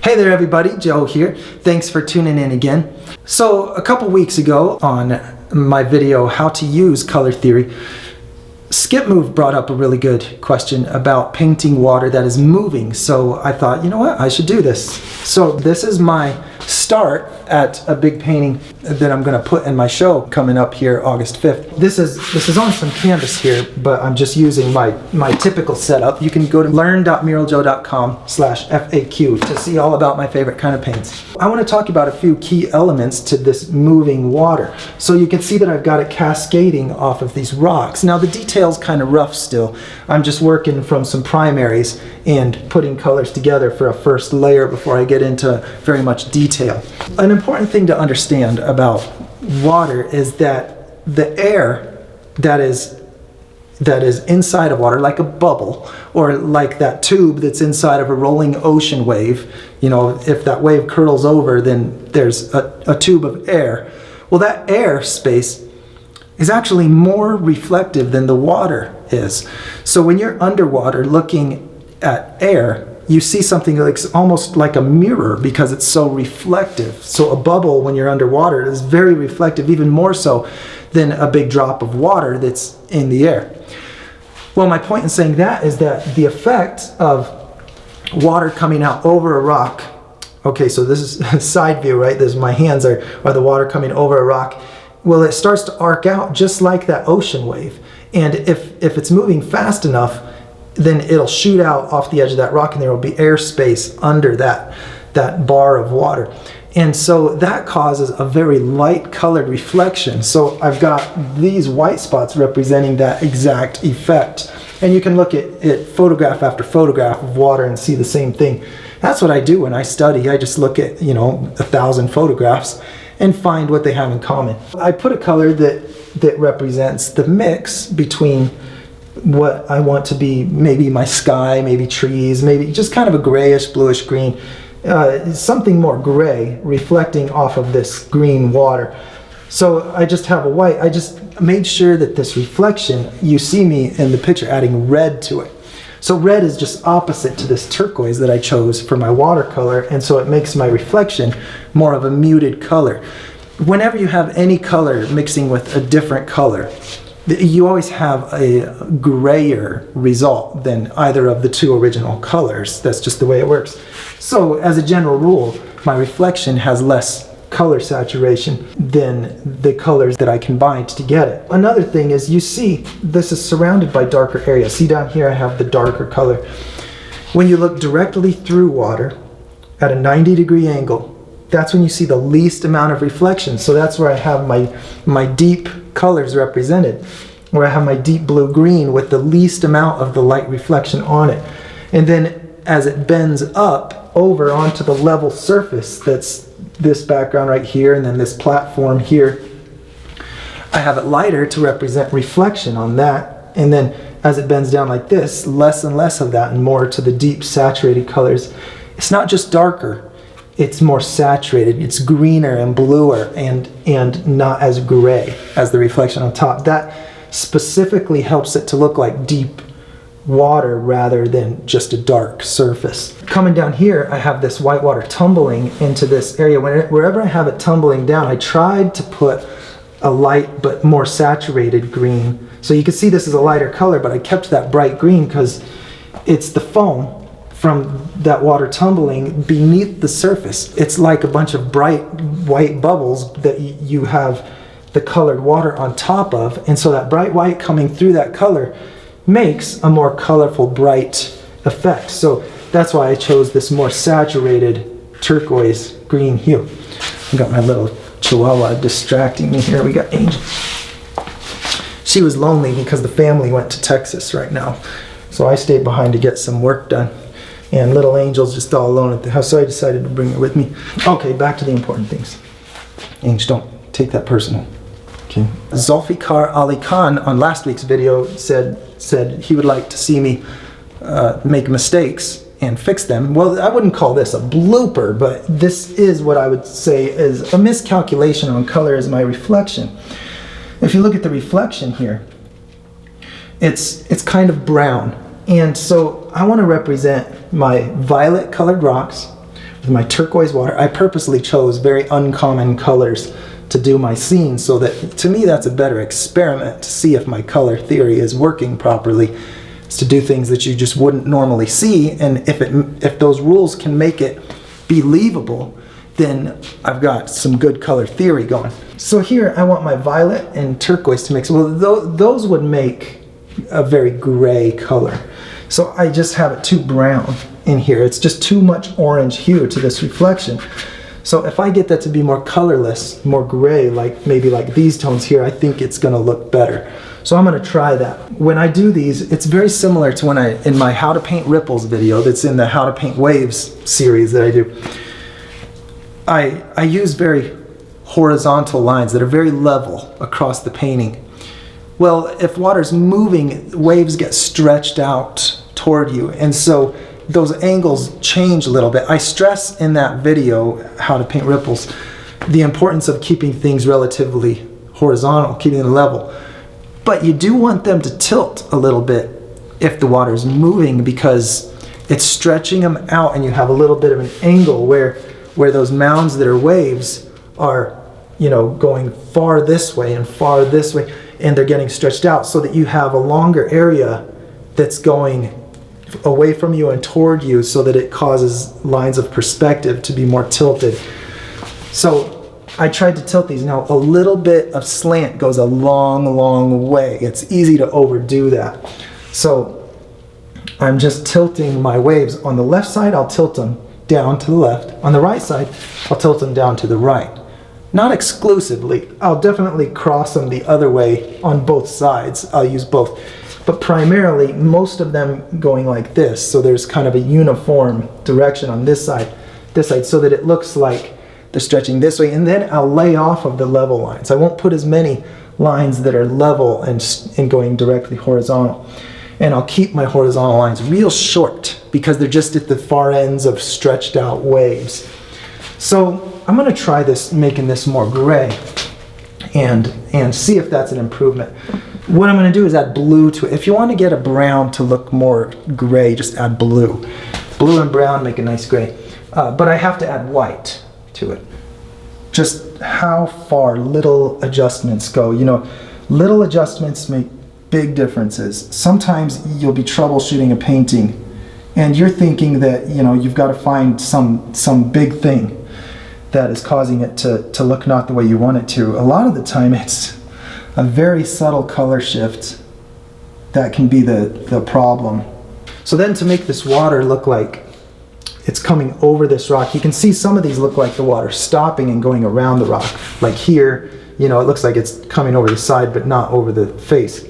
Hey there everybody, Joe here. Thanks for tuning in again. So a couple weeks ago on my video, How to Use Color Theory, Skip Move brought up a really good question about painting water that is moving. So I thought, you know what, I should do this. So this is my start at a big painting that I'm going to put in my show coming up here August 5th. This is on some canvas here, but I'm just using my typical setup. You can go to learn.muraljoe.com/FAQ to see all about my favorite kind of paints. I want to talk about a few key elements to this moving water. So you can see that I've got it cascading off of these rocks. Now the detail's kind of rough still. I'm just working from some primaries and putting colors together for a first layer before I get into very much detail. An important thing to understand about water is that the air that is inside of water, like a bubble, or like that tube that's inside of a rolling ocean wave, you know, if that wave curls over, then there's a tube of air. Well, that air space is actually more reflective than the water is. So when you're underwater looking at air, you see something like almost like a mirror because it's so reflective. So a bubble when you're underwater is very reflective, even more so than a big drop of water that's in the air. Well, my point in saying that is that the effect of water coming out over a rock, okay, so this is side view, right? My hands are the water coming over a rock. Well, it starts to arc out just like that ocean wave. And if it's moving fast enough, then it'll shoot out off the edge of that rock and there will be airspace under that bar of water. And so that causes a very light colored reflection. So I've got these white spots representing that exact effect. And you can look at photograph after photograph of water and see the same thing. That's what I do when I study. I just look at, 1,000 photographs and find what they have in common. I put a color that represents the mix between what I want to be, maybe my sky, maybe trees, maybe just kind of a grayish, bluish green, something more gray reflecting off of this green water. So I just have a white. I just made sure that this reflection, you see me in the picture adding red to it. So red is just opposite to this turquoise that I chose for my watercolor, and so it makes my reflection more of a muted color. Whenever you have any color mixing with a different color, you always have a grayer result than either of the two original colors. That's just the way it works. So as a general rule, my reflection has less color saturation than the colors that I combined to get it. Another thing is, you see this is surrounded by darker areas. See down here I have the darker color. When you look directly through water at a 90-degree angle, that's when you see the least amount of reflection. So that's where I have my deep colors represented, where I have my deep blue-green with the least amount of the light reflection on it. And then as it bends up over onto the level surface, that's this background right here and then this platform here, I have it lighter to represent reflection on that. And then as it bends down like this, less and less of that and more to the deep saturated colors. It's not just darker, it's more saturated, it's greener and bluer and not as gray as the reflection on top. That specifically helps it to look like deep water rather than just a dark surface. Coming down here, I have this white water tumbling into this area. Wherever I have it tumbling down, I tried to put a light but more saturated green. So you can see this is a lighter color, but I kept that bright green because it's the foam from that water tumbling beneath the surface. It's like a bunch of bright white bubbles that you have the colored water on top of, and so that bright white coming through that color makes a more colorful, bright effect. So that's why I chose this more saturated turquoise green hue. I got my little chihuahua distracting me here. We got Angel. She was lonely because the family went to Texas right now, so I stayed behind to get some work done. And little Angel's just all alone at the house, so I decided to bring her with me. Okay, back to the important things. Angel, don't take that personal. Okay. Zulfikar Ali Khan on last week's video said he would like to see me make mistakes and fix them. Well, I wouldn't call this a blooper, but this is what I would say is a miscalculation on color as my reflection. If you look at the reflection here, it's kind of brown. And so I want to represent my violet colored rocks with my turquoise water. I purposely chose very uncommon colors to do my scene, so that, to me, that's a better experiment to see if my color theory is working properly. It's to do things that you just wouldn't normally see, and if those rules can make it believable, then I've got some good color theory going. So here I want my violet and turquoise to mix. Well, those would make a very gray color. So I just have it too brown in here. It's just too much orange hue to this reflection. So if I get that to be more colorless, more gray, like maybe like these tones here, I think it's gonna look better. So I'm gonna try that. When I do these, it's very similar to when in my How to Paint Ripples video that's in the How to Paint Waves series that I do. I use very horizontal lines that are very level across the painting. Well, if water's moving, waves get stretched out toward you, and so those angles change a little bit. I stress in that video, How to Paint Ripples, the importance of keeping things relatively horizontal, keeping them level. But you do want them to tilt a little bit if the water's moving, because it's stretching them out, and you have a little bit of an angle where those mounds that are waves are, you know, going far this way and far this way, and they're getting stretched out, so that you have a longer area that's going away from you and toward you, so that it causes lines of perspective to be more tilted. So I tried to tilt these. Now, a little bit of slant goes a long, long way. It's easy to overdo that. So I'm just tilting my waves. On the left side, I'll tilt them down to the left. On the right side, I'll tilt them down to the right. Not exclusively. I'll definitely cross them the other way on both sides. I'll use both. But primarily, most of them going like this, so there's kind of a uniform direction on this side, so that it looks like they're stretching this way, and then I'll lay off of the level lines. I won't put as many lines that are level and going directly horizontal. And I'll keep my horizontal lines real short, because they're just at the far ends of stretched out waves. So I'm gonna try this, making this more gray, and see if that's an improvement. What I'm going to do is add blue to it. If you want to get a brown to look more gray, just add blue. Blue and brown make a nice gray. But I have to add white to it. Just how far little adjustments go. You know, little adjustments make big differences. Sometimes you'll be troubleshooting a painting, and you're thinking that, you know, you've got to find some big thing that is causing it to look not the way you want it to. A lot of the time it's a very subtle color shift that can be the problem. So then, to make this water look like it's coming over this rock, you can see some of these look like the water stopping and going around the rock. Like here, you know, it looks like it's coming over the side but not over the face.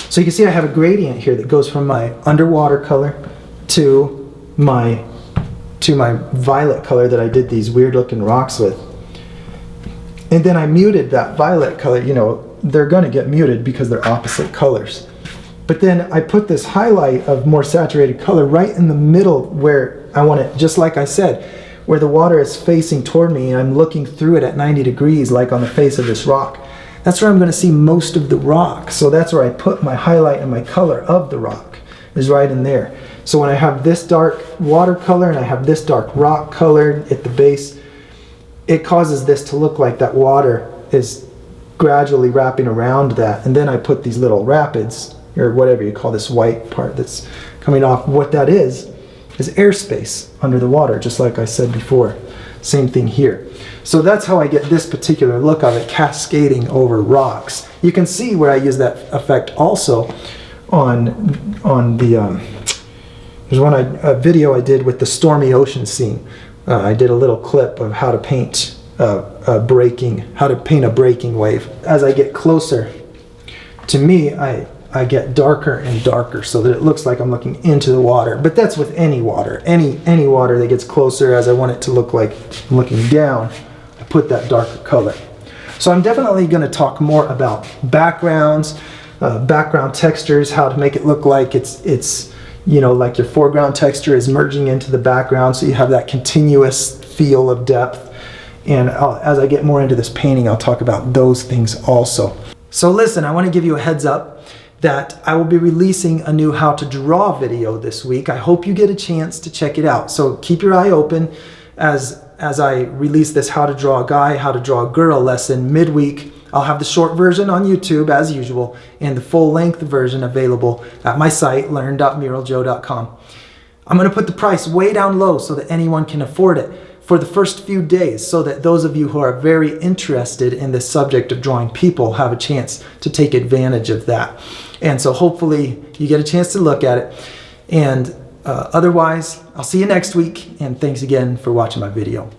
So you can see I have a gradient here that goes from my underwater color to my violet color that I did these weird looking rocks with. And then I muted that violet color. You know, they're going to get muted because they're opposite colors. But then I put this highlight of more saturated color right in the middle, where I want it, just like I said, where the water is facing toward me and I'm looking through it at 90 degrees, like on the face of this rock. That's where I'm going to see most of the rock. So that's where I put my highlight and my color of the rock, is right in there. So when I have this dark water color and I have this dark rock color at the base, it causes this to look like that water is gradually wrapping around that. And then I put these little rapids, or whatever you call this white part that's coming off. What that is airspace under the water, just like I said before. Same thing here. So that's how I get this particular look of it cascading over rocks. You can see where I use that effect also on the there's a video I did with the stormy ocean scene. I did a little clip of how to paint a breaking wave. As I get closer, to me, I get darker and darker, so that it looks like I'm looking into the water. But that's with any water. Any water that gets closer, as I want it to look like I'm looking down, I put that darker color. So I'm definitely going to talk more about backgrounds, background textures, how to make it look like it's you know, like your foreground texture is merging into the background, so you have that continuous feel of depth. And as I get more into this painting, I'll talk about those things also. So listen, I want to give you a heads up that I will be releasing a new how to draw video this week. I hope you get a chance to check it out. So keep your eye open. as I release this How to Draw a Guy, How to Draw a Girl lesson midweek, I'll have the short version on YouTube as usual and the full-length version available at my site, learn.muraljoe.com. I'm going to put the price way down low so that anyone can afford it for the first few days, so that those of you who are very interested in this subject of drawing people have a chance to take advantage of that. And so hopefully you get a chance to look at it. And otherwise, I'll see you next week, and thanks again for watching my video.